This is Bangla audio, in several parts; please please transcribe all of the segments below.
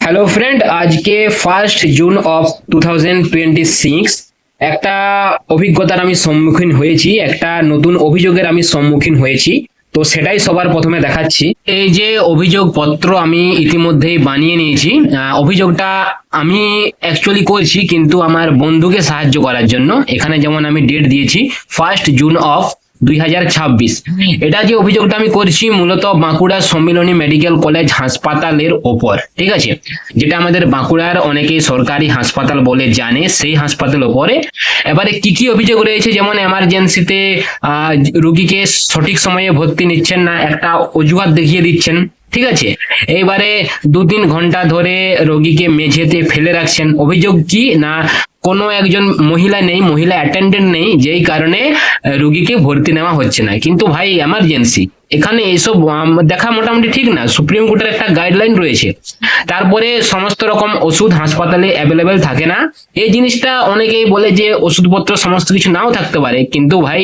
হ্যালো ফ্রেন্ড, আজকে 1 জুন অফ 2026 একটা অভিজ্ঞতার আমি সম্মুখীন হয়েছি, একটা নতুন অভিযোগের আমি সম্মুখীন হয়েছি। তো সেটাই সবার প্রথমে দেখাচ্ছি। এই যে অভিযোগ পত্র আমি ইতিমধ্যেই বানিয়ে নিয়েছি। অভিযোগটা আমি অ্যাকচুয়ালি করছি কিন্তু আমার বন্ধুকে সাহায্য করার জন্য। এখানে যেমন আমি ডেট দিয়েছি 1 জুন অফ 2026। এটা যে অভিযোগটা আমি করছি মূলত বাঁকুড়া সম্মিলনী মেডিকেল কলেজ হাসপাতালের ওপর, ঠিক আছে, যেটা আমাদের বাঁকুড়ার অনেকেই সরকারি হাসপাতাল বলে জানে, সেই হাসপাতাল ওপরে। এবারে কি কি অভিযোগ রয়েছে, যেমন এমার্জেন্সিতে রোগীকে সঠিক সময়ে ভর্তি নিচ্ছেন না, একটা অজুহাত দেখিয়ে দিচ্ছেন, ঠিক আছে। এইবারে 2-3 ঘন্টা ধরে রোগীকে মেঝেতে ফেলে রাখছেন। অভিযোগ কি না, কোনো একজন মহিলা নেই, মহিলা অ্যাটেন্ডেন্ট নেই, যেই কারণে রোগীকে ভর্তি নেওয়া হচ্ছে না। কিন্তু ভাই এমার্জেন্সি, এখানে এইসব দেখা মোটামুটি ঠিক না। সুপ্রিম কোর্টের একটা গাইডলাইন রয়েছে। তারপরে সমস্ত রকম ওষুধ হাসপাতালে অ্যাভেলেবেল থাকে না। এই জিনিসটা অনেকেই বলে যে ওষুধপত্র সমস্ত কিছু নাও থাকতে পারে, কিন্তু ভাই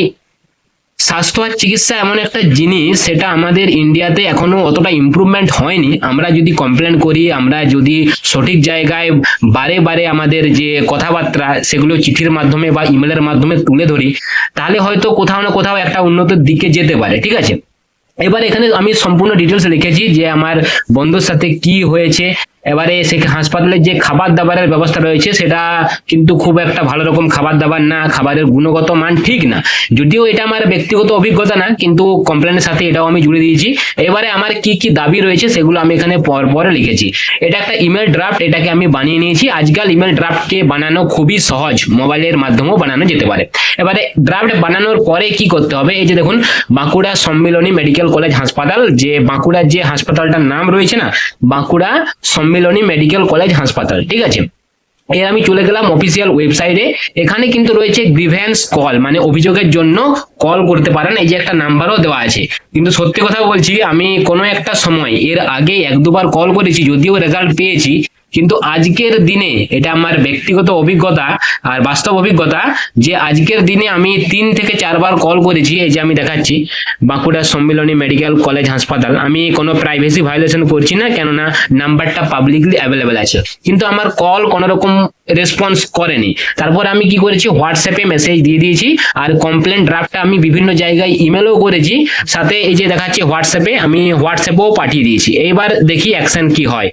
স্বাস্থ্য আর চিকিৎসা এমন একটা জিনিস, সেটা আমাদের ইন্ডিয়াতে এখনো অতটা ইমপ্রুভমেন্ট হয়নি। আমরা যদি কমপ্লেন করি, আমরা যদি সঠিক জায়গায় বারে বারে আমাদের যে কথাবার্তা সেগুলো চিঠির মাধ্যমে বা ইমেলের মাধ্যমে তুলে ধরি, তাহলে হয়তো কোথাও না কোথাও একটা উন্নতির দিকে যেতে পারে, ঠিক আছে। এবার এখানে আমি সম্পূর্ণ ডিটেলস লিখেছি যে আমার বন্ধুর সাথে কি হয়েছে। এবারে সে হাসপাতালের যে খাবার দাবারের ব্যবস্থা রয়েছে সেটা কিন্তু খুব একটা ভালো রকম খাবার দাবার না, খাবারের গুণগত মান ঠিক না। যদিও এটা আমার ব্যক্তিগত অভিজ্ঞতা না, কিন্তু কমপ্লেনের সাথে এটাও আমি জুড়ে দিয়েছি। এবারে আমার কি কি দাবি রয়েছে সেগুলো আমি এখানে পরে লিখেছি। এটা একটা ইমেল ড্রাফট, এটাকে আমি বানিয়ে নিয়েছি। আজকাল ইমেল ড্রাফটকে বানানো খুবই সহজ, মোবাইলের মাধ্যমেও বানানো যেতে পারে। এবারে ড্রাফট বানানোর পরে কি করতে হবে, এই যে দেখুন, বাঁকুড়া সম্মিলনী মেডিকেল কলেজ হাসপাতাল, যে বাঁকুড়ার যে হাসপাতালটার নাম রয়েছে না, বাঁকুড়া সম্মিলনী মেডিকেল কলেজ হাসপাতাল, ঠিক আছে। এর আমি চলে গেলাম অফিসিয়াল ওয়েবসাইটে। এখানে কিন্তু রয়েছে গ্রিভেন্স কল, মানে অভিযোগের জন্য কল করতে পারেন। এই যে একটা নাম্বারও দেওয়া আছে। কিন্তু সত্যি কথা বলছি, আমি কোনো একটা সময় এর আগে 1-2 বার কল করেছি, যদিও রেজাল্ট পেয়েছি। কিন্তু আজকের দিনে, এটা আমার ব্যক্তিগত অভিজ্ঞতা আর বাস্তব অভিজ্ঞতা, যে আজকের দিনে আমি 3 থেকে 4 বার কল করেছি। এই যে আমি দেখাচ্ছি, বাঁকুড়া সম্মিলনী মেডিকেল কলেজ হাসপাতাল। আমি কোনো প্রাইভেসি ভায়োলেশন করছি না, কেননা নাম্বারটা পাবলিকলি অ্যাভেলেবেল আছে। কিন্তু আমার কল কোনো রকম রেসপন্স করেনি। তারপর আমি কি করেছি, হোয়াটসঅ্যাপে মেসেজ দিয়ে দিয়েছি। আর কমপ্লেন ড্রাফটটা আমি বিভিন্ন জায়গায় ইমেলও করেছি, সাথে এই যে দেখাচ্ছি হোয়াটসঅ্যাপে, আমি হোয়াটসঅ্যাপেও পাঠিয়ে দিয়েছি। এইবার দেখি অ্যাকশন কি হয়।